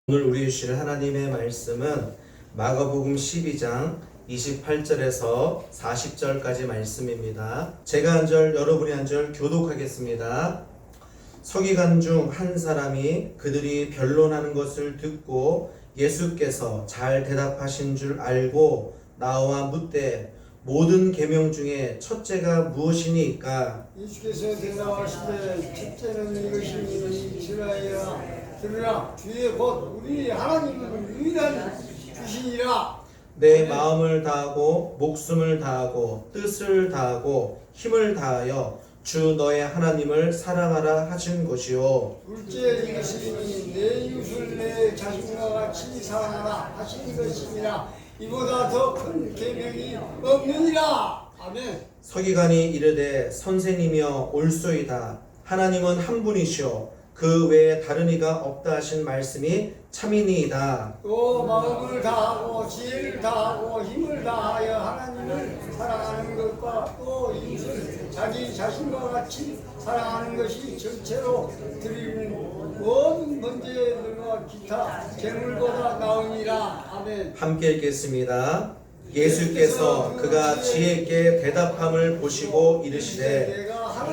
오늘 우리 주실 하나님의 말씀은 마가복음 12장 28절에서 40절까지 말씀입니다. 제가 한 절, 여러분이 한 절 교독하겠습니다. 서기관 중 한 사람이 그들이 변론하는 것을 듣고 예수께서 잘 대답하신 줄 알고 나와 묻되 모든 계명 중에 첫째가 무엇이니까? 예수께서 대답하시되 첫째는 이것이니 들으라 주의 곧 우리 하나님은 유일한 주시니라. 내 마음을 다하고 목숨을 다하고 뜻을 다하고 힘을 다하여 주 너의 하나님을 사랑하라 하신 것이요. 둘째 이것이니 내 이웃을 내 자신과 같이 사랑하라 하신 것이니라. 이보다 더 큰 계명이 없느니라. 아멘. 서기관이 이르되 선생님이여 옳소이다. 하나님은 한 분이시오 그 외에 다른 이가 없다 하신 말씀이 참이니이다. 또 마음을 다하고 지혜를 다하고 힘을 다하여 하나님을 사랑하는 것과 또 이웃을 자기 자신과 같이 사랑하는 것이 전체로 드리는 모든 번제들과 기타 제물보다 나으니라. 아멘. 함께 읽겠습니다. 예수께서 그가 지혜 있게 대답함을 보시고 이르시되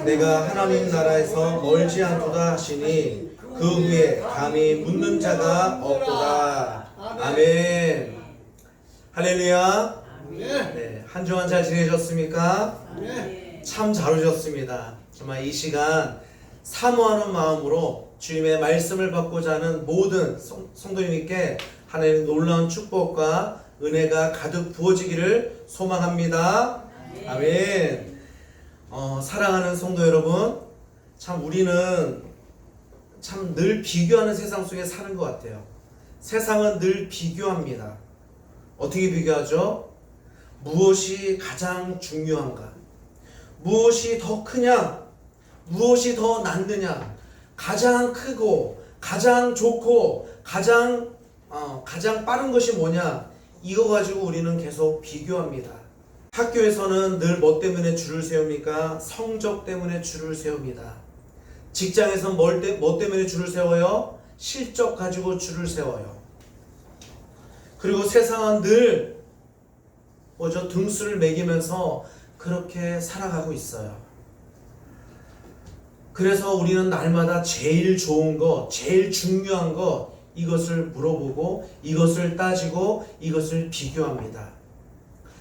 내가 하나님 나라에서 멀지 않도다 하시니 그 후에 감히 묻는 자가 없도다. 아멘. 할렐루야. 네, 한 주간 잘 지내셨습니까? 참 잘 오셨습니다. 정말 이 시간 사모하는 마음으로 주님의 말씀을 받고자 하는 모든 성도님께 하나님의 놀라운 축복과 은혜가 가득 부어지기를 소망합니다. 아멘. 사랑하는 성도 여러분, 참 우리는 참 늘 비교하는 세상 속에 사는 것 같아요. 세상은 늘 비교합니다. 어떻게 비교하죠? 무엇이 가장 중요한가? 무엇이 더 크냐? 무엇이 더 낫느냐? 가장 크고 가장 좋고 가장 빠른 것이 뭐냐? 이거 가지고 우리는 계속 비교합니다. 학교에서는 늘 뭐 때문에 줄을 세웁니까? 성적 때문에 줄을 세웁니다. 직장에서 뭐 때문에 줄을 세워요? 실적 가지고 줄을 세워요. 그리고 세상은 늘 등수를 매기면서 그렇게 살아가고 있어요. 그래서 우리는 날마다 제일 좋은 것, 제일 중요한 것, 이것을 물어보고 이것을 따지고 이것을 비교합니다.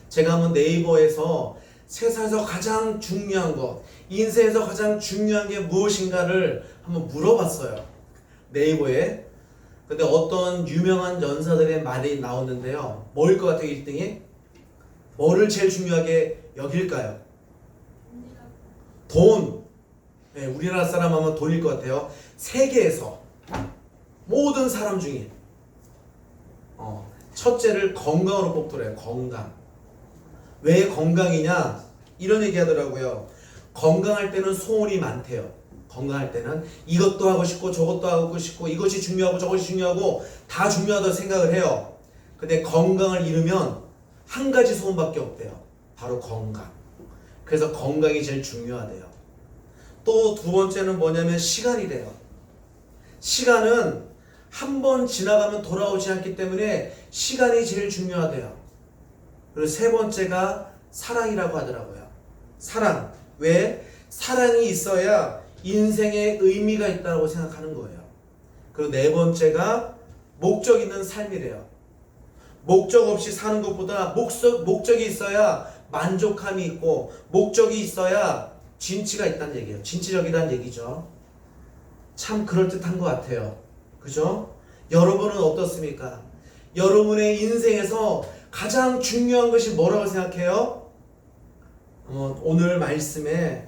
제가 한번 네이버에서 세상에서 가장 중요한 것, 인생에서 가장 중요한 게 무엇인가를 한번 물어봤어요. 네이버에. 근데 어떤 유명한 연사들의 말이 나왔는데요. 뭐일 것 같아요, 1등이? 뭐를 제일 중요하게 여길까요? 돈. 네, 우리나라 사람 하면 돈일 것 같아요. 세계에서 모든 사람 중에 첫째를 건강으로 뽑더래요. 건강. 왜 건강이냐? 이런 얘기 하더라고요. 건강할 때는 소원이 많대요. 건강할 때는 이것도 하고 싶고 저것도 하고 싶고 이것이 중요하고 저것이 중요하고 다 중요하다고 생각을 해요. 근데 건강을 잃으면 한 가지 소원밖에 없대요. 바로 건강. 그래서 건강이 제일 중요하대요. 또 두 번째는 뭐냐면 시간이래요. 시간은 한 번 지나가면 돌아오지 않기 때문에 시간이 제일 중요하대요. 그리고 세 번째가 사랑이라고 하더라고요. 사랑. 왜? 사랑이 있어야 인생에 의미가 있다고 생각하는 거예요. 그리고 네 번째가 목적 있는 삶이래요. 목적 없이 사는 것보다 목적이 있어야 만족함이 있고 목적이 있어야 진치가 있다는 얘기예요. 진취적이라는 얘기죠. 참 그럴듯한 것 같아요. 그죠? 여러분은 어떻습니까? 여러분의 인생에서 가장 중요한 것이 뭐라고 생각해요? 오늘 말씀에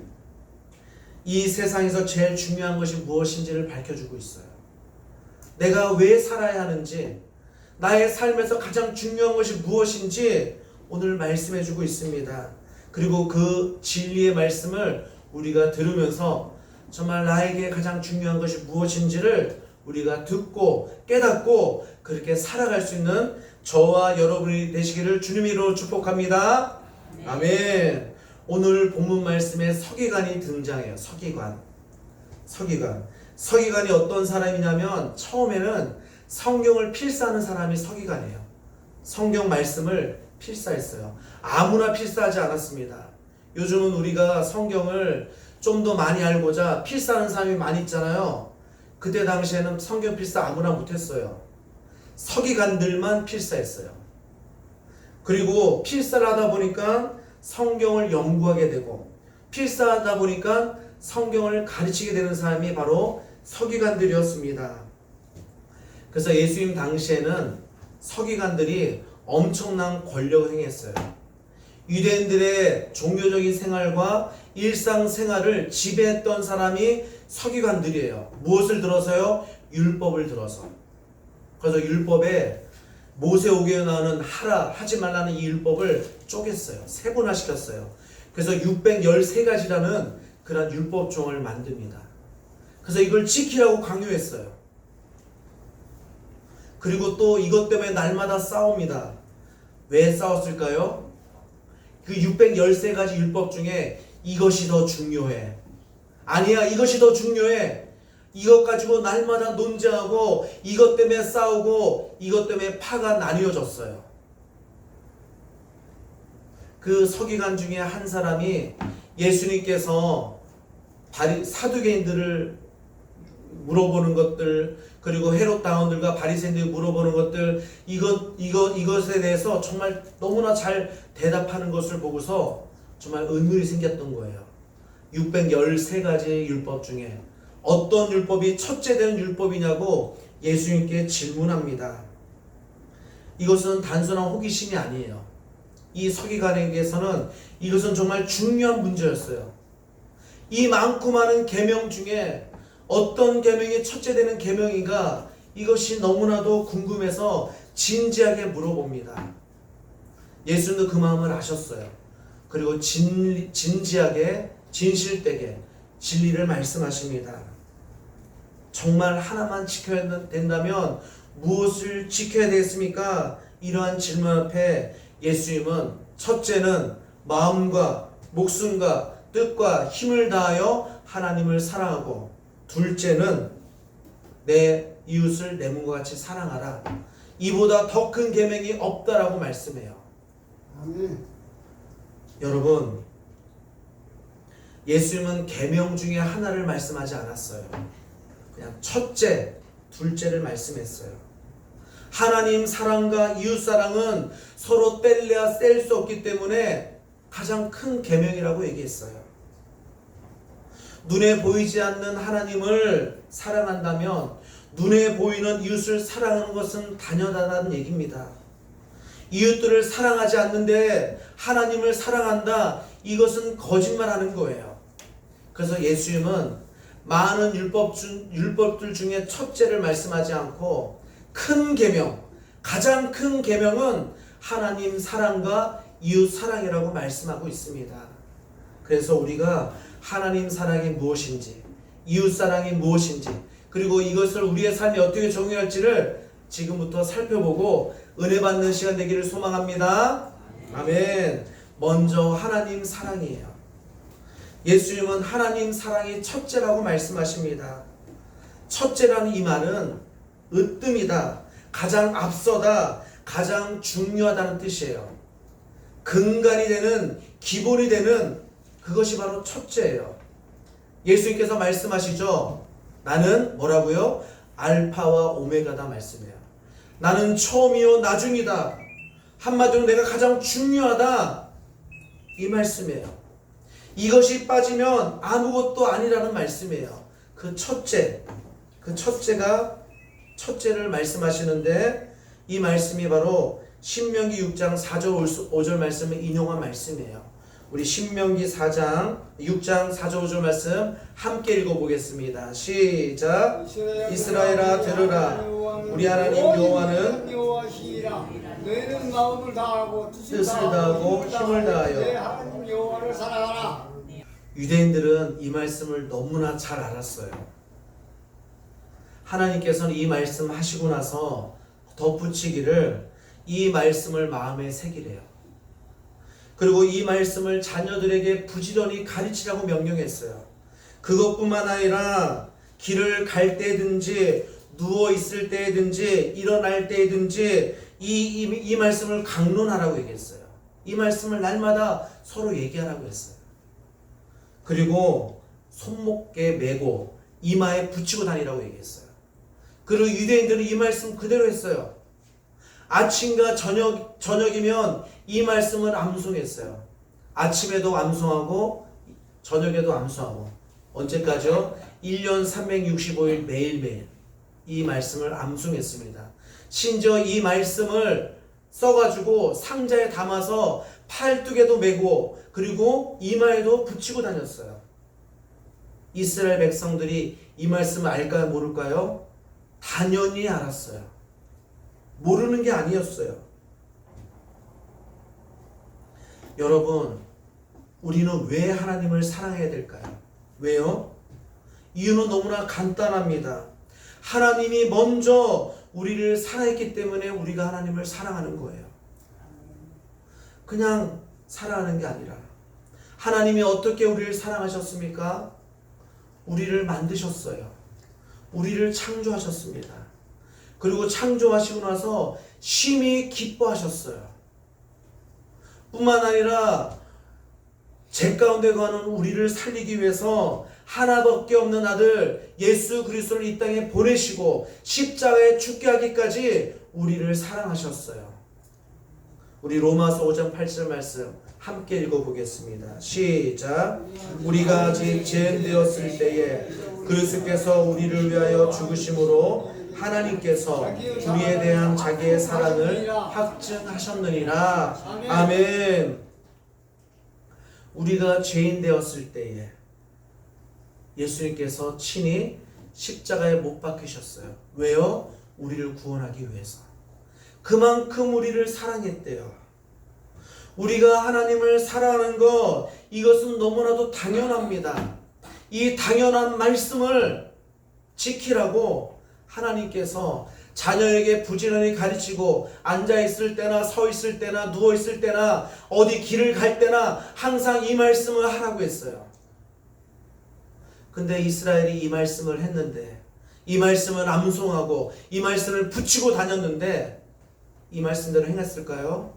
이 세상에서 제일 중요한 것이 무엇인지를 밝혀주고 있어요. 내가 왜 살아야 하는지, 나의 삶에서 가장 중요한 것이 무엇인지 오늘 말씀해주고 있습니다. 그리고 그 진리의 말씀을 우리가 들으면서 정말 나에게 가장 중요한 것이 무엇인지를 우리가 듣고 깨닫고 그렇게 살아갈 수 있는 저와 여러분이 되시기를 주님의 이름으로 축복합니다. 아멘. 오늘 본문 말씀에 서기관이 등장해요. 서기관이 어떤 사람이냐면 처음에는 성경을 필사하는 사람이 서기관이에요. 성경 말씀을 필사했어요. 아무나 필사하지 않았습니다. 요즘은 우리가 성경을 좀 더 많이 알고자 필사하는 사람이 많이 있잖아요. 그때 당시에는 성경 필사 아무나 못했어요. 서기관들만 필사했어요. 그리고 필사를 하다 보니까 성경을 연구하게 되고, 필사하다 보니까 성경을 가르치게 되는 사람이 바로 서기관들이었습니다. 그래서 예수님 당시에는 서기관들이 엄청난 권력을 행했어요. 유대인들의 종교적인 생활과 일상생활을 지배했던 사람이 서기관들이에요. 무엇을 들어서요? 율법을 들어서. 그래서 율법에 모세오경에 나오는 하라, 하지 말라는 이 율법을 쪼갰어요. 세분화시켰어요. 그래서 613가지라는 그런 율법종을 만듭니다. 그래서 이걸 지키라고 강요했어요. 그리고 또 이것 때문에 날마다 싸웁니다. 왜 싸웠을까요? 그 613가지 율법 중에 이것이 더 중요해. 아니야, 이것이 더 중요해. 이것 가지고 날마다 논쟁하고 이것 때문에 싸우고 이것 때문에 파가 나뉘어졌어요. 그 서기관 중에 한 사람이 예수님께서 사두개인들을 물어보는 것들, 그리고 헤롯 당원들과 바리새인들이 물어보는 것들, 이것에 대해서 정말 너무나 잘 대답하는 것을 보고서 정말 의문이 생겼던 거예요. 613가지 율법 중에 어떤 율법이 첫째 되는 율법이냐고 예수님께 질문합니다. 이것은 단순한 호기심이 아니에요. 이 서기관에게서는 이것은 정말 중요한 문제였어요. 이 많고 많은 계명 중에 어떤 계명이 첫째 되는 계명인가, 이것이 너무나도 궁금해서 진지하게 물어봅니다. 예수님도 그 마음을 아셨어요. 그리고 진지하게 진실되게 진리를 말씀하십니다. 정말 하나만 지켜야 된다면 무엇을 지켜야 되겠습니까? 이러한 질문 앞에 예수님은 첫째는 마음과 목숨과 뜻과 힘을 다하여 하나님을 사랑하고, 둘째는 내 이웃을 내 몸과 같이 사랑하라. 이보다 더 큰 계명이 없다라고 말씀해요. 아멘. 여러분, 예수님은 계명 중에 하나를 말씀하지 않았어요. 그냥 첫째, 둘째를 말씀했어요. 하나님 사랑과 이웃 사랑은 서로 뗄래야 뗄 수 없기 때문에 가장 큰 계명이라고 얘기했어요. 눈에 보이지 않는 하나님을 사랑한다면 눈에 보이는 이웃을 사랑하는 것은 당연하다는 얘기입니다. 이웃들을 사랑하지 않는데 하나님을 사랑한다, 이것은 거짓말하는 거예요. 그래서 예수님은 많은 율법들 중에 첫째를 말씀하지 않고 큰 계명, 가장 큰 계명은 하나님 사랑과 이웃 사랑이라고 말씀하고 있습니다. 그래서 우리가 하나님 사랑이 무엇인지, 이웃 사랑이 무엇인지, 그리고 이것을 우리의 삶에 어떻게 적용할지를 지금부터 살펴보고 은혜 받는 시간 되기를 소망합니다. 아멘. 먼저 하나님 사랑이에요. 예수님은 하나님 사랑이 첫째라고 말씀하십니다. 첫째라는 이 말은 으뜸이다, 가장 앞서다, 가장 중요하다는 뜻이에요. 근간이 되는, 기본이 되는 그것이 바로 첫째예요. 예수님께서 말씀하시죠. 나는 뭐라고요? 알파와 오메가다 말씀해요. 나는 처음이요 나중이다. 한마디로 내가 가장 중요하다, 이 말씀이에요. 이것이 빠지면 아무것도 아니라는 말씀이에요. 그 첫째를 말씀하시는데, 이 말씀이 바로 신명기 6장 4절 5절 말씀을 인용한 말씀이에요. 우리 신명기 6장 4절 5절 말씀 함께 읽어보겠습니다. 시작. 이스라엘아 들으라. 우리 하나님 여호와는 여호와시라. 너희는 마음을 다하고 뜻을 다하고 힘을 다하여 내 하나님 여호와를 사랑하라. 유대인들은 이 말씀을 너무나 잘 알았어요. 하나님께서는 이 말씀 하시고 나서 덧붙이기를 이 말씀을 마음에 새기래요. 그리고 이 말씀을 자녀들에게 부지런히 가르치라고 명령했어요. 그것뿐만 아니라 길을 갈 때든지 누워 있을 때든지 일어날 때든지 이 말씀을 강론하라고 얘기했어요. 이 말씀을 날마다 서로 얘기하라고 했어요. 그리고 손목에 메고 이마에 붙이고 다니라고 얘기했어요. 그리고 유대인들은 이 말씀 그대로 했어요. 아침과 저녁이면 이 말씀을 암송했어요. 아침에도 암송하고 저녁에도 암송하고. 언제까지요? 1년 365일 매일매일 이 말씀을 암송했습니다. 심지어 이 말씀을 써가지고 상자에 담아서 팔뚝에도 메고 그리고 이마에도 붙이고 다녔어요. 이스라엘 백성들이 이 말씀을 알까요? 모를까요? 당연히 알았어요. 모르는 게 아니었어요. 여러분, 우리는 왜 하나님을 사랑해야 될까요? 왜요? 이유는 너무나 간단합니다. 하나님이 먼저 우리를 사랑했기 때문에 우리가 하나님을 사랑하는 거예요. 그냥 사랑하는 게 아니라 하나님이 어떻게 우리를 사랑하셨습니까? 우리를 만드셨어요. 우리를 창조하셨습니다. 그리고 창조하시고 나서 심히 기뻐하셨어요. 뿐만 아니라 제 가운데 거하는 우리를 살리기 위해서 하나밖에 없는 아들 예수 그리스도를 이 땅에 보내시고 십자가에 죽게 하기까지 우리를 사랑하셨어요. 우리 로마서 5장 8절 말씀 함께 읽어보겠습니다. 시작. 우리가 아직 죄인되었을 때에 그리스도께서 우리를 위하여 죽으심으로 하나님께서 우리에 대한 자기의 사랑을 확증하셨느니라. 아멘. 우리가 죄인 되었을 때에 예수님께서 친히 십자가에 못 박히셨어요. 왜요? 우리를 구원하기 위해서. 그만큼 우리를 사랑했대요. 우리가 하나님을 사랑하는 것, 이것은 너무나도 당연합니다. 이 당연한 말씀을 지키라고 하나님께서 자녀에게 부지런히 가르치고 앉아있을 때나 서 있을 때나 누워 있을 때나 어디 길을 갈 때나 항상 이 말씀을 하라고 했어요. 근데 이스라엘이 이 말씀을 했는데, 이 말씀을 암송하고 이 말씀을 붙이고 다녔는데 이 말씀대로 행했을까요?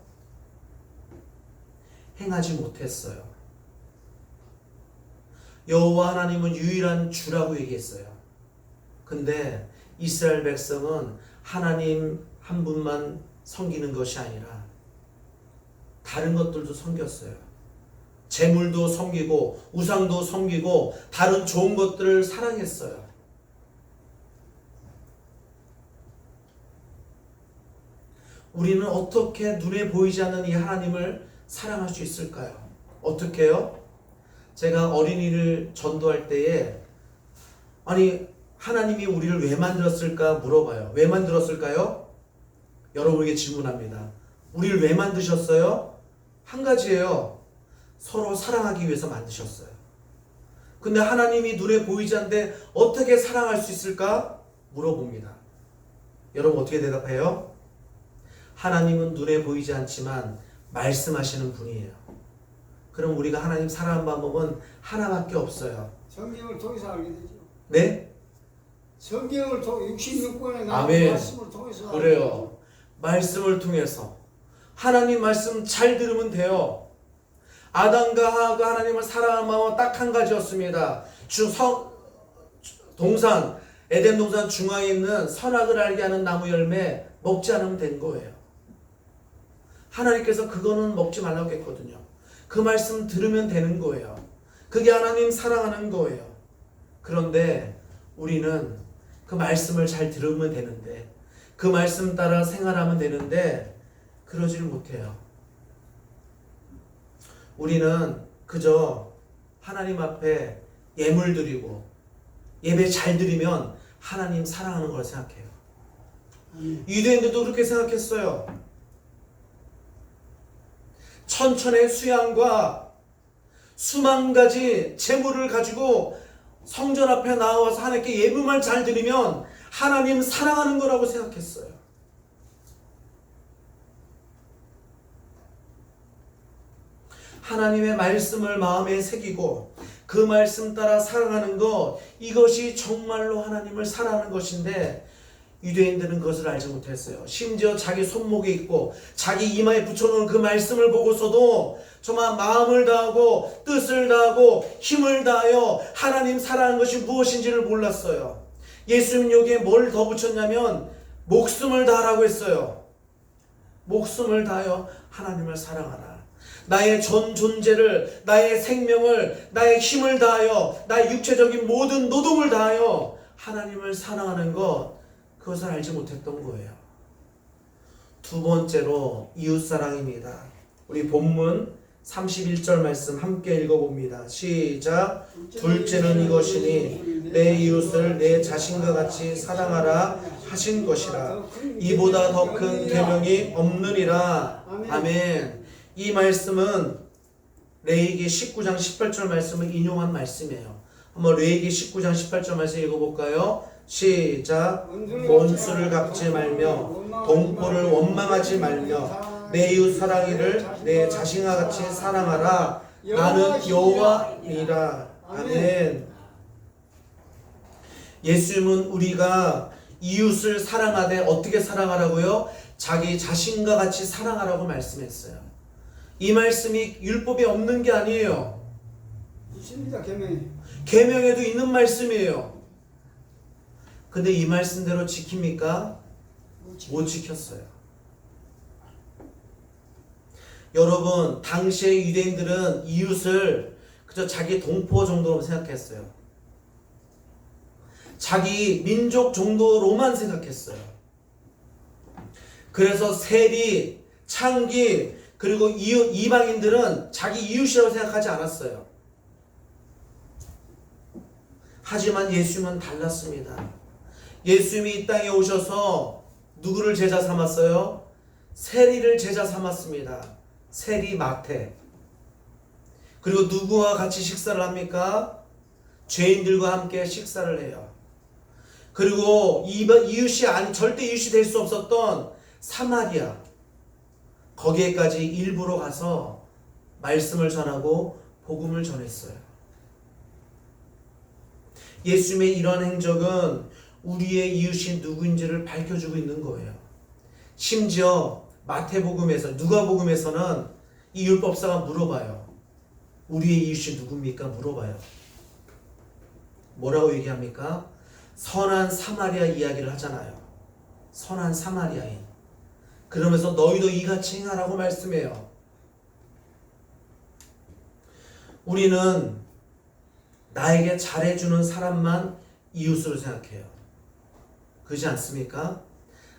행하지 못했어요. 여호와 하나님은 유일한 주라고 얘기했어요. 근데 이스라엘 백성은 하나님 한 분만 섬기는 것이 아니라 다른 것들도 섬겼어요. 재물도 섬기고 우상도 섬기고 다른 좋은 것들을 사랑했어요. 우리는 어떻게 눈에 보이지 않는 이 하나님을 사랑할 수 있을까요? 어떻게요? 제가 어린이를 전도할 때에 아니 하나님이 우리를 왜 만들었을까 물어봐요. 왜 만들었을까요? 여러분에게 질문합니다. 우리를 왜 만드셨어요? 한 가지예요. 서로 사랑하기 위해서 만드셨어요. 근데 하나님이 눈에 보이지 않는데 어떻게 사랑할 수 있을까? 물어봅니다. 여러분 어떻게 대답해요? 하나님은 눈에 보이지 않지만 말씀하시는 분이에요. 그럼 우리가 하나님 사랑하는 방법은 하나밖에 없어요. 성경을 통해서 알게 되죠. 네? 성경을 통해 66권에 나온 아멘. 말씀을 통해서 그래요. 말씀을 통해서 하나님 말씀 잘 들으면 돼요. 아담과 하와가 하나님을 사랑하는 마음은 딱 한 가지였습니다. 동산 에덴 동산 중앙에 있는 선악을 알게 하는 나무 열매 먹지 않으면 된 거예요. 하나님께서 그거는 먹지 말라고 했거든요. 그 말씀 들으면 되는 거예요. 그게 하나님 사랑하는 거예요. 그런데 우리는 그 말씀을 잘 들으면 되는데 그 말씀 따라 생활하면 되는데 그러지를 못해요. 우리는 그저 하나님 앞에 예물 드리고 예배 잘 드리면 하나님 사랑하는 걸 생각해요. 유대인들도 그렇게 생각했어요. 천천의 수양과 수만 가지 재물을 가지고 성전 앞에 나와서 하나님께 예물만 잘 드리면 하나님 사랑하는 거라고 생각했어요. 하나님의 말씀을 마음에 새기고 그 말씀 따라 살아가는 것, 이것이 정말로 하나님을 사랑하는 것인데 유대인들은 그것을 알지 못했어요. 심지어 자기 손목에 있고 자기 이마에 붙여놓은 그 말씀을 보고서도 정말 마음을 다하고 뜻을 다하고 힘을 다하여 하나님 사랑하는 것이 무엇인지를 몰랐어요. 예수님 여기에 뭘 더 붙였냐면 목숨을 다하라고 했어요. 목숨을 다하여 하나님을 사랑하라. 나의 전 존재를, 나의 생명을, 나의 힘을 다하여, 나의 육체적인 모든 노동을 다하여 하나님을 사랑하는 것, 그것을 알지 못했던 거예요. 두 번째로 이웃사랑입니다. 우리 본문 31절 말씀 함께 읽어봅니다. 시작. 둘째는 이것이니 내 이웃을 내 자신과 같이 사랑하라 하신 것이라. 이보다 더 큰 계명이 없느니라. 아멘. 이 말씀은 레위기 19장 18절 말씀을 인용한 말씀이에요. 한번 레위기 19장 18절 말씀 읽어볼까요? 시작. 원수를 갚지 말며 동포를 원망하지 말며 내 이웃 사랑이를 내 자신과 같이 사랑하라. 나는 여호와이라. 아멘. 예수님은 우리가 이웃을 사랑하되 어떻게 사랑하라고요? 자기 자신과 같이 사랑하라고 말씀했어요. 이 말씀이 율법에 없는 게 아니에요. 있습니다. 계명이. 계명에도 있는 말씀이에요. 근데 이 말씀대로 지킵니까? 못 지켰어요. 여러분, 당시의 유대인들은 이웃을 그저 자기 동포 정도로 생각했어요. 자기 민족 정도로만 생각했어요. 그래서 세리, 창기, 그리고 이방인들은 자기 이웃이라고 생각하지 않았어요. 하지만 예수님은 달랐습니다. 예수님이 이 땅에 오셔서 누구를 제자 삼았어요? 세리를 제자 삼았습니다. 세리 마태. 그리고 누구와 같이 식사를 합니까? 죄인들과 함께 식사를 해요. 그리고 이웃이 아니 절대 이웃이 될 수 없었던 사마리아, 거기에까지 일부러 가서 말씀을 전하고 복음을 전했어요. 예수님의 이런 행적은 우리의 이웃이 누구인지를 밝혀주고 있는 거예요. 심지어 마태복음에서, 누가복음에서는 이 율법사가 물어봐요. 우리의 이웃이 누굽니까? 물어봐요. 뭐라고 얘기합니까? 선한 사마리아 이야기를 하잖아요. 선한 사마리아인. 그러면서 너희도 이같이 행하라고 말씀해요. 우리는 나에게 잘해주는 사람만 이웃으로 생각해요. 그렇지 않습니까?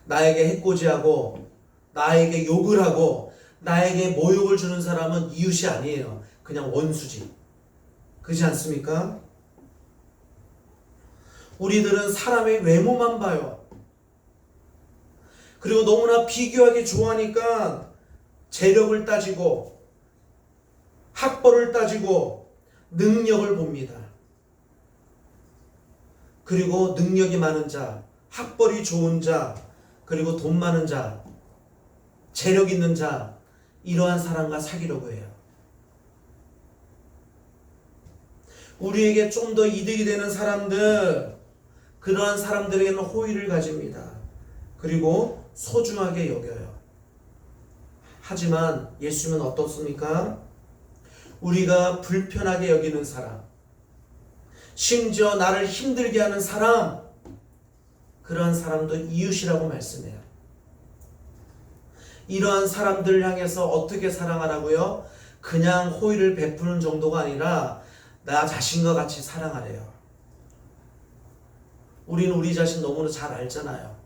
나에게 해코지하고 나에게 욕을 하고 나에게 모욕을 주는 사람은 이웃이 아니에요. 그냥 원수지. 그렇지 않습니까? 우리들은 사람의 외모만 봐요. 그리고 너무나 비교하기 좋아하니까 재력을 따지고 학벌을 따지고 능력을 봅니다. 그리고 능력이 많은 자, 학벌이 좋은 자, 그리고 돈 많은 자, 재력 있는 자, 이러한 사람과 사귀려고 해요. 우리에게 좀 더 이득이 되는 사람들, 그러한 사람들에게는 호의를 가집니다. 그리고 소중하게 여겨요. 하지만 예수님은 어떻습니까? 우리가 불편하게 여기는 사람, 심지어 나를 힘들게 하는 사람, 그러한 사람도 이웃이라고 말씀해요. 이러한 사람들을 향해서 어떻게 사랑하라고요? 그냥 호의를 베푸는 정도가 아니라 나 자신과 같이 사랑하래요. 우리는 우리 자신 너무나 잘 알잖아요.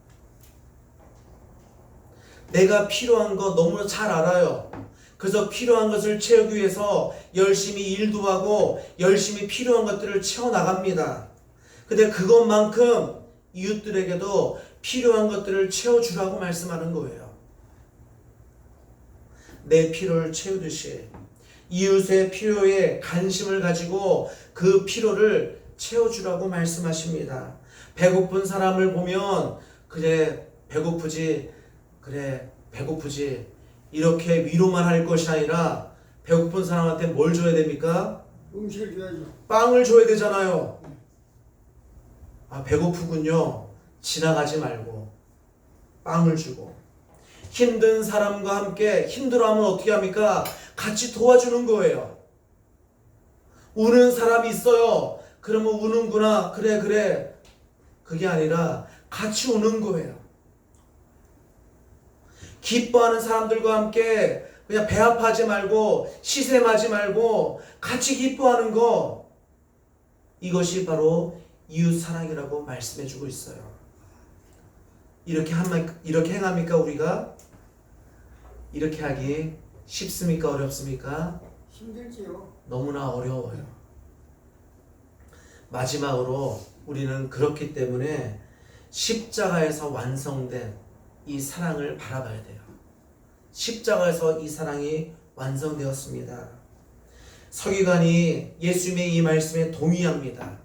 내가 필요한 거 너무나 잘 알아요. 그래서 필요한 것을 채우기 위해서 열심히 일도 하고 열심히 필요한 것들을 채워나갑니다. 근데 그것만큼 이웃들에게도 필요한 것들을 채워주라고 말씀하는 거예요. 내 필요를 채우듯이 이웃의 필요에 관심을 가지고 그 필요를 채워주라고 말씀하십니다. 배고픈 사람을 보면 그래 배고프지, 그래 배고프지, 이렇게 위로만 할 것이 아니라 배고픈 사람한테 뭘 줘야 됩니까? 음식을 줘야죠. 빵을 줘야 되잖아요. 아 배고프군요. 지나가지 말고 빵을 주고, 힘든 사람과 함께 힘들어하면 어떻게 합니까? 같이 도와주는 거예요. 우는 사람이 있어요. 그러면 우는구나. 그래. 그게 아니라 같이 우는 거예요. 기뻐하는 사람들과 함께 그냥 배 아파하지 말고 시샘하지 말고 같이 기뻐하는 거, 이것이 바로 이웃 사랑이라고 말씀해 주고 있어요. 이렇게 행합니까 우리가? 이렇게 하기 쉽습니까? 어렵습니까? 힘들지요. 너무나 어려워요. 마지막으로 우리는 그렇기 때문에 십자가에서 완성된 이 사랑을 바라봐야 돼요. 십자가에서 이 사랑이 완성되었습니다. 서기관이 예수님의 이 말씀에 동의합니다.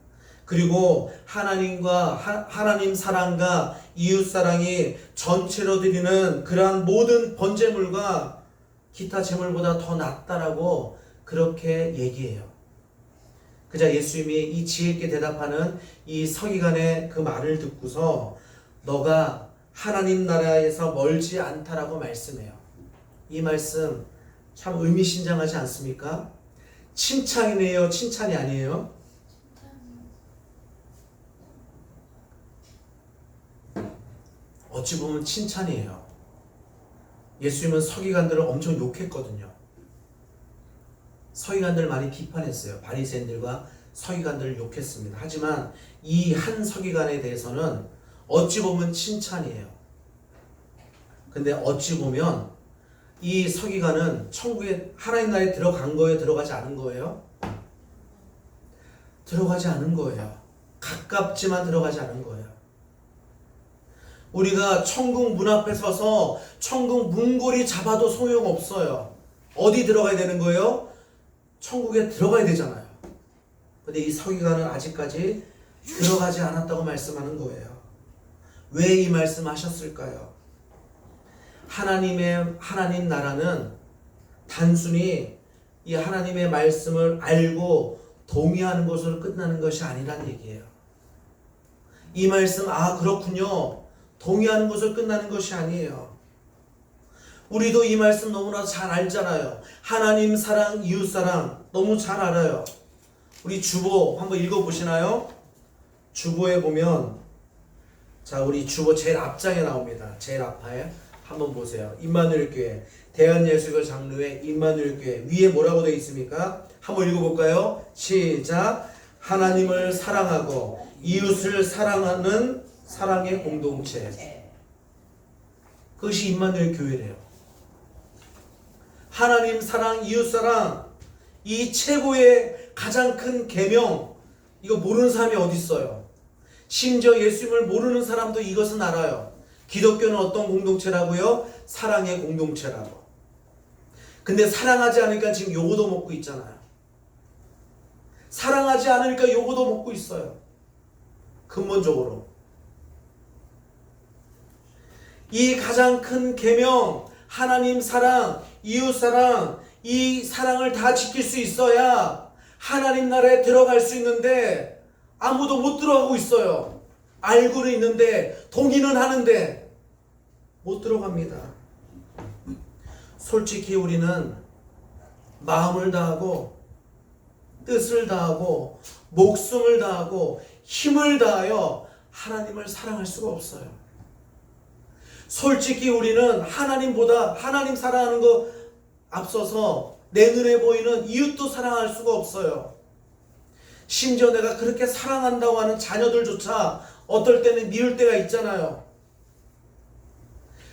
그리고 하나님 사랑과 이웃 사랑이 전체로 드리는 그러한 모든 번제물과 기타 제물보다 더 낫다라고 그렇게 얘기해요. 그자 예수님이 이 지혜 있게 대답하는 이 서기관의 그 말을 듣고서 너가 하나님 나라에서 멀지 않다라고 말씀해요. 이 말씀 참 의미심장하지 않습니까? 칭찬이네요, 칭찬이 아니에요? 어찌 보면 칭찬이에요. 예수님은 서기관들을 엄청 욕했거든요. 서기관들 많이 비판했어요. 바리새인들과 서기관들을 욕했습니다. 하지만 이 한 서기관에 대해서는 어찌 보면 칭찬이에요. 근데 어찌 보면 이 서기관은 천국에 하나님 나라에 들어간 거예요? 들어가지 않은 거예요? 들어가지 않은 거예요. 가깝지만 들어가지 않은 거예요. 우리가 천국 문 앞에 서서 천국 문고리 잡아도 소용없어요. 어디 들어가야 되는 거예요? 천국에 들어가야 되잖아요. 근데 이 서기관은 아직까지 들어가지 않았다고 말씀하는 거예요. 왜 이 말씀하셨을까요? 하나님 나라는 단순히 이 하나님의 말씀을 알고 동의하는 것으로 끝나는 것이 아니란 얘기예요. 이 말씀, 그렇군요. 동의하는 것으로 끝나는 것이 아니에요. 우리도 이 말씀 너무나 잘 알잖아요. 하나님 사랑, 이웃 사랑 너무 잘 알아요. 우리 주보 한번 읽어보시나요? 주보에 보면, 자, 우리 주보 제일 앞장에 나옵니다. 제일 앞에 한번 보세요. 임마누엘 교회, 대한예수교 장로회 임마누엘 교회 위에 뭐라고 되어 있습니까? 한번 읽어볼까요? 시작. 하나님을 사랑하고 이웃을 사랑하는 사랑의 공동체. 그것이 임마누엘 교회래요. 하나님 사랑, 이웃 사랑, 이 최고의 가장 큰 계명, 이거 모르는 사람이 어디 있어요? 심지어 예수님을 모르는 사람도 이것은 알아요. 기독교는 어떤 공동체라고요? 사랑의 공동체라고. 근데 사랑하지 않으니까 지금 요거도 먹고 있잖아요. 사랑하지 않으니까 요거도 먹고 있어요. 근본적으로 이 가장 큰 계명, 하나님 사랑, 이웃 사랑, 이 사랑을 다 지킬 수 있어야 하나님 나라에 들어갈 수 있는데 아무도 못 들어가고 있어요. 알고는 있는데 동의는 하는데 못 들어갑니다. 솔직히 우리는 마음을 다하고 뜻을 다하고 목숨을 다하고 힘을 다하여 하나님을 사랑할 수가 없어요. 솔직히 우리는 하나님보다 하나님 사랑하는 거 앞서서 내 눈에 보이는 이웃도 사랑할 수가 없어요. 심지어 내가 그렇게 사랑한다고 하는 자녀들조차 어떨 때는 미울 때가 있잖아요.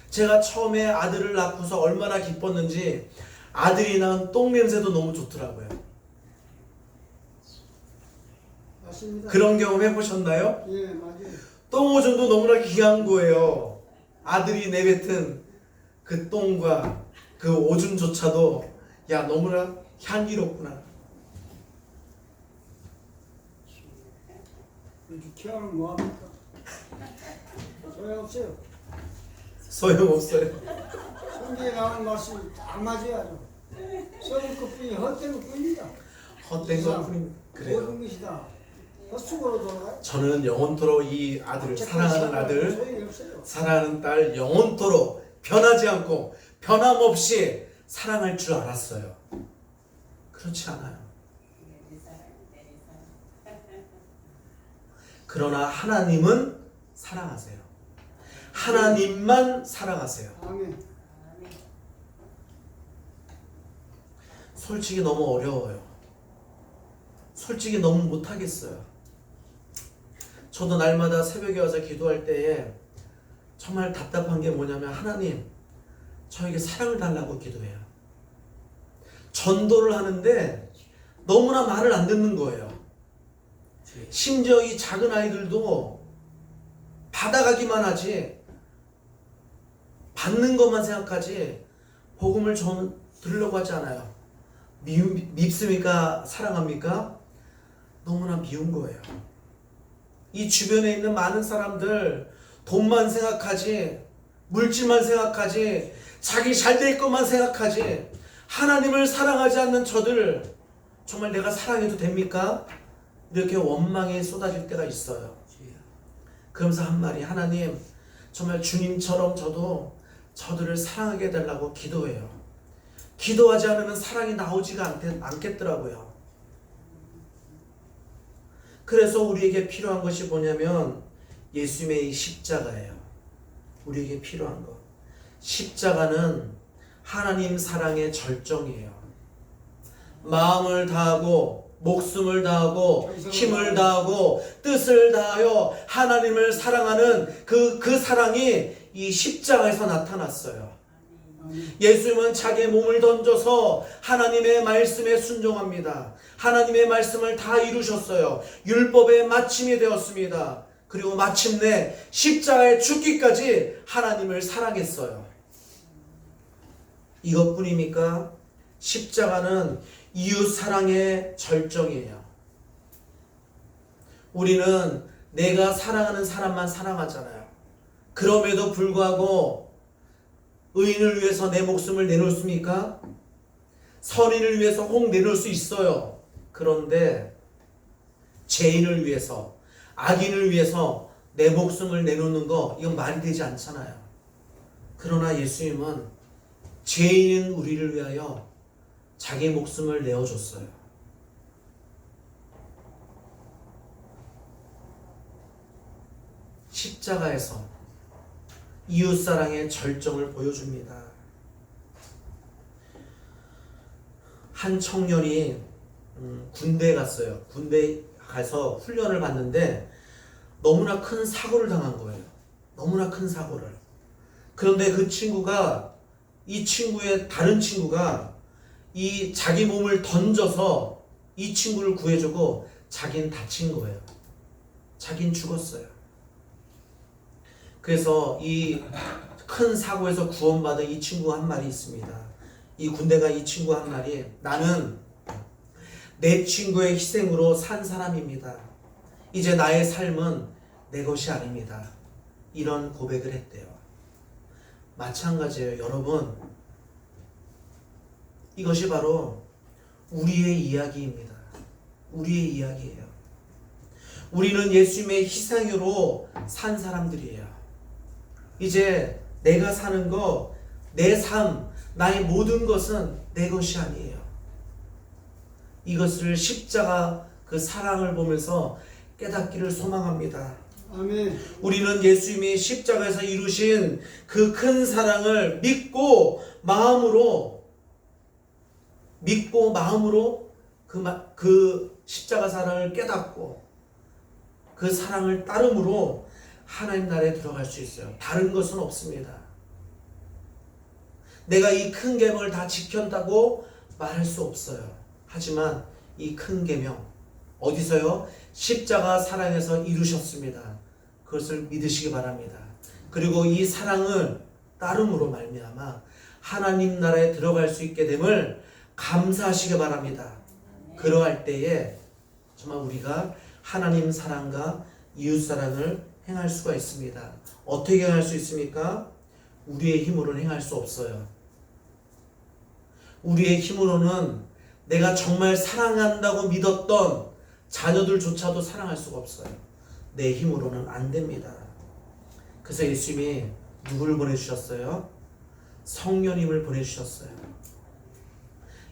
제가 처음에 아들을 낳고서 얼마나 기뻤는지 아들이 낳은 똥 냄새도 너무 좋더라고요. 맞습니다. 그런 경험 해보셨나요? 예, 맞아요. 똥 오줌도 너무나 귀한 거예요. 아들이 내뱉은 그 똥과 그 오줌조차도 너무나 향기롭구나. 이렇게 키우면 뭐합니까? 소용없어요. 소용없어요. 성경에 나오는 말씀이 딱 맞아요. 썩을 것뿐이 헛된 것뿐입니다. 헛된 것뿐입니다. 그래요. 모든 것이다. 헛수고로 돌아가요. 저는 영원토록 이 아들을 사랑하는 아들, 소용이 없어요. 사랑하는 딸 영원토록 변하지 않고 변함없이 사랑할 줄 알았어요. 그렇지 않아요. 그러나 하나님은 사랑하세요. 하나님만 사랑하세요. 아멘. 솔직히 너무 어려워요. 솔직히 너무 못하겠어요. 저도 날마다 새벽에 와서 기도할 때에 정말 답답한 게 뭐냐면 하나님 저에게 사랑을 달라고 기도해요. 전도를 하는데 너무나 말을 안 듣는 거예요. 심지어 이 작은 아이들도 받아가기만 하지 받는 것만 생각하지 복음을 전 들으려고 하지 않아요. 밉습니까? 사랑합니까? 너무나 미운 거예요. 이 주변에 있는 많은 사람들 돈만 생각하지 물질만 생각하지 자기 잘 될 것만 생각하지 하나님을 사랑하지 않는 저들 정말 내가 사랑해도 됩니까? 이렇게 원망이 쏟아질 때가 있어요. 그러면서 한 말이 하나님 정말 주님처럼 저도 저들을 사랑하게 해달라고 기도해요. 기도하지 않으면 사랑이 나오지가 않겠더라고요. 그래서 우리에게 필요한 것이 뭐냐면 예수님의 이 십자가예요. 우리에게 필요한 것. 십자가는 하나님 사랑의 절정이에요. 마음을 다하고 목숨을 다하고 힘을 다하고 뜻을 다하여 하나님을 사랑하는 그 사랑이 이 십자가에서 나타났어요. 예수님은 자기의 몸을 던져서 하나님의 말씀에 순종합니다. 하나님의 말씀을 다 이루셨어요. 율법의 마침이 되었습니다. 그리고 마침내 십자가에 죽기까지 하나님을 사랑했어요. 이것뿐입니까? 십자가는 이웃 사랑의 절정이에요. 우리는 내가 사랑하는 사람만 사랑하잖아요. 그럼에도 불구하고 의인을 위해서 내 목숨을 내놓습니까? 선인을 위해서 혹 내놓을 수 있어요. 그런데 죄인을 위해서 악인을 위해서 내 목숨을 내놓는 거 이건 말이 되지 않잖아요. 그러나 예수님은 죄인인 우리를 위하여 자기 목숨을 내어줬어요. 십자가에서 이웃사랑의 절정을 보여줍니다. 한 청년이 군대에 갔어요. 군대에 가서 훈련을 받는데 너무나 큰 사고를 당한 거예요. 너무나 큰 사고를. 그런데 그 친구가 이 친구의 다른 친구가 이 자기 몸을 던져서 이 친구를 구해주고 자기는 다친 거예요. 자기는 죽었어요. 그래서 이 큰 사고에서 구원받은 이 친구가 한 말이 있습니다. 이 군대가 이 친구가 한 말이 나는 내 친구의 희생으로 산 사람입니다. 이제 나의 삶은 내 것이 아닙니다. 이런 고백을 했대요. 마찬가지예요. 여러분, 이것이 바로 우리의 이야기입니다. 우리의 이야기예요. 우리는 예수님의 희생으로 산 사람들이에요. 이제 내가 사는 거, 내 삶, 나의 모든 것은 내 것이 아니에요. 이것을 십자가 그 사랑을 보면서 깨닫기를 소망합니다. 아멘. 우리는 예수님이 십자가에서 이루신 그 큰 사랑을 믿고 마음으로 그 십자가 사랑을 깨닫고 그 사랑을 따름으로 하나님 나라에 들어갈 수 있어요. 다른 것은 없습니다. 내가 이 큰 계명을 다 지켰다고 말할 수 없어요. 하지만 이 큰 계명 어디서요? 십자가 사랑에서 이루셨습니다. 그것을 믿으시기 바랍니다. 그리고 이 사랑을 따름으로 말미암아 하나님 나라에 들어갈 수 있게 됨을 감사하시기 바랍니다. 그러할 때에 정말 우리가 하나님 사랑과 이웃 사랑을 행할 수가 있습니다. 어떻게 행할 수 있습니까? 우리의 힘으로는 행할 수 없어요. 우리의 힘으로는 내가 정말 사랑한다고 믿었던 자녀들조차도 사랑할 수가 없어요. 내 힘으로는 안 됩니다. 그래서 예수님이 누구를 보내주셨어요? 성령님을 보내주셨어요.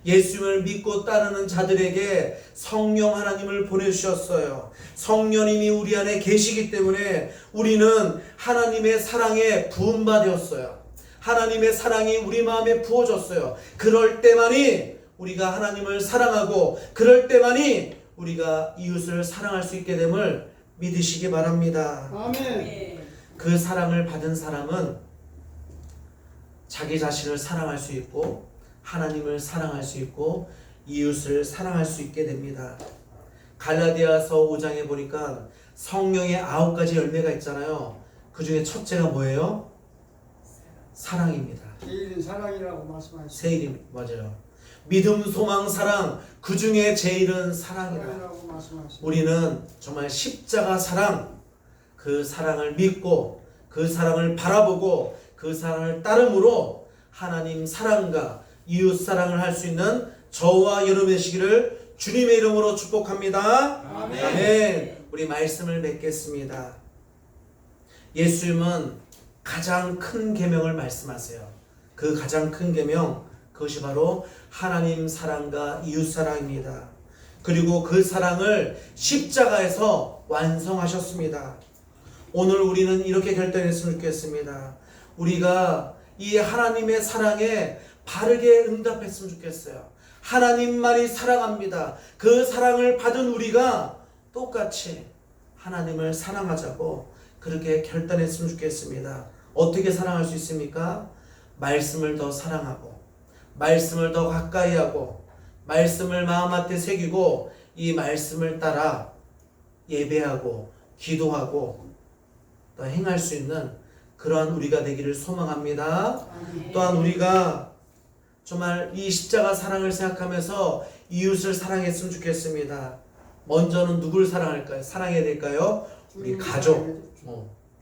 예수님을 믿고 따르는 자들에게 성령 하나님을 보내주셨어요. 성령님이 우리 안에 계시기 때문에 우리는 하나님의 사랑에 부음받았어요. 하나님의 사랑이 우리 마음에 부어졌어요. 그럴 때만이 우리가 하나님을 사랑하고 그럴 때만이 우리가 이웃을 사랑할 수 있게 됨을 믿으시기 바랍니다. 아멘. 그 사랑을 받은 사람은 자기 자신을 사랑할 수 있고 하나님을 사랑할 수 있고 이웃을 사랑할 수 있게 됩니다. 갈라디아서 5장에 보니까 성령의 9가지 열매가 있잖아요. 그 중에 첫째가 뭐예요? 사랑입니다. 제일은 사랑이라고 말씀하셨어요. 세일이 맞아요. 믿음, 소망, 사랑, 그 중에 제일은 사랑이다. 사랑이라고 말씀하셨어요. 우리는 정말 십자가 사랑, 그 사랑을 믿고 그 사랑을 바라보고 그 사랑을 따름으로 하나님 사랑과 이웃 사랑을 할 수 있는 저와 여러분 되시기를 주님의 이름으로 축복합니다. 아멘. 아멘. 우리 말씀을 맺겠습니다. 예수님은 가장 큰 계명을 말씀하세요. 그 가장 큰 계명, 그것이 바로 하나님 사랑과 이웃 사랑입니다. 그리고 그 사랑을 십자가에서 완성하셨습니다. 오늘 우리는 이렇게 결단했으면 좋겠습니다. 우리가 이 하나님의 사랑에 바르게 응답했으면 좋겠어요. 하나님만이 사랑합니다. 그 사랑을 받은 우리가 똑같이 하나님을 사랑하자고 그렇게 결단했으면 좋겠습니다. 어떻게 사랑할 수 있습니까? 말씀을 더 사랑하고 말씀을 더 가까이 하고 말씀을 마음 앞에 새기고 이 말씀을 따라 예배하고 기도하고 또 행할 수 있는 그러한 우리가 되기를 소망합니다. 또한 우리가 정말 이 십자가 사랑을 생각하면서 이웃을 사랑했으면 좋겠습니다. 먼저는 누굴 사랑할까요? 사랑해야 될까요? 우리 가족.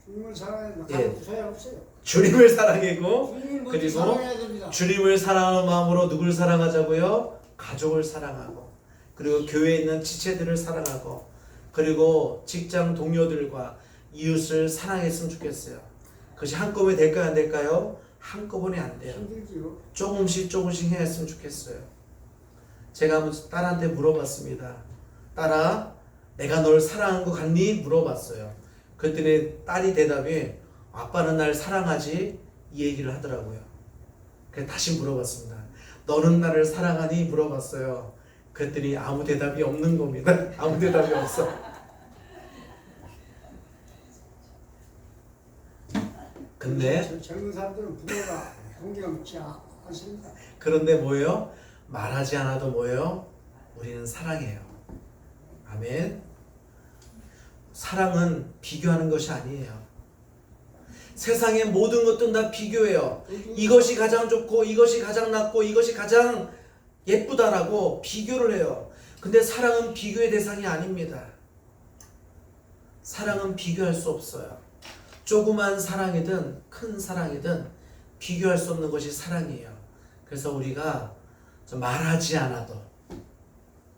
주님을 사랑해야 예. 됩니다. 소용없어요. 주님을 사랑하고 주님을 먼저 그리고 사랑해야 됩니다. 주님을 사랑하는 마음으로 누굴 사랑하자고요? 가족을 사랑하고 그리고 교회에 있는 지체들을 사랑하고 그리고 직장 동료들과 이웃을 사랑했으면 좋겠어요. 그것이 한꺼번에 될까요? 안 될까요? 한꺼번에 안 돼요. 힘들지요. 조금씩 했으면 좋겠어요. 제가 한번 딸한테 물어봤습니다. 딸아, 내가 널 사랑한 거 같니? 물어봤어요. 그랬더니 딸이 대답이 아빠는 날 사랑하지? 이 얘기를 하더라고요. 그래서 다시 물어봤습니다. 너는 나를 사랑하니? 물어봤어요. 그랬더니 아무 대답이 없는 겁니다. 아무 대답이 없어. 근데 젊은 사람들은 부모가 존경치 않습니다. 그런데 뭐예요? 말하지 않아도 뭐예요? 우리는 사랑해요. 아멘. 사랑은 비교하는 것이 아니에요. 세상의 모든 것들은 다 비교해요. 이것이 가장 좋고 이것이 가장 낫고 이것이 가장 예쁘다라고 비교를 해요. 근데 사랑은 비교의 대상이 아닙니다. 사랑은 비교할 수 없어요. 조그만 사랑이든 큰 사랑이든 비교할 수 없는 것이 사랑이에요. 그래서 우리가 말하지 않아도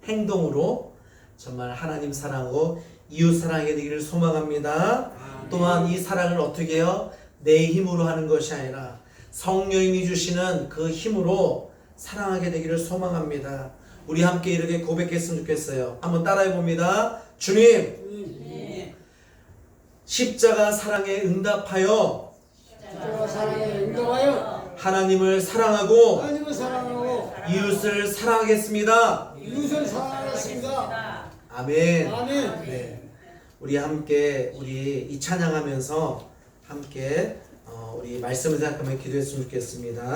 행동으로 정말 하나님 사랑하고 이웃 사랑하게 되기를 소망합니다. 또한 이 사랑을 어떻게 해요? 내 힘으로 하는 것이 아니라 성령님이 주시는 그 힘으로 사랑하게 되기를 소망합니다. 우리 함께 이렇게 고백했으면 좋겠어요. 한번 따라해 봅니다. 주님, 십자가 사랑에 응답하여 십자가 사랑에 응답하여 하나님을 사랑하고 하나님을 사랑하고 이웃을 사랑하겠습니다. 이웃을 사랑하겠습니다. 아멘. 아멘. 네. 우리 함께 우리 이 찬양하면서 함께 우리 말씀을 생각하며 기도했으면 좋겠습니다.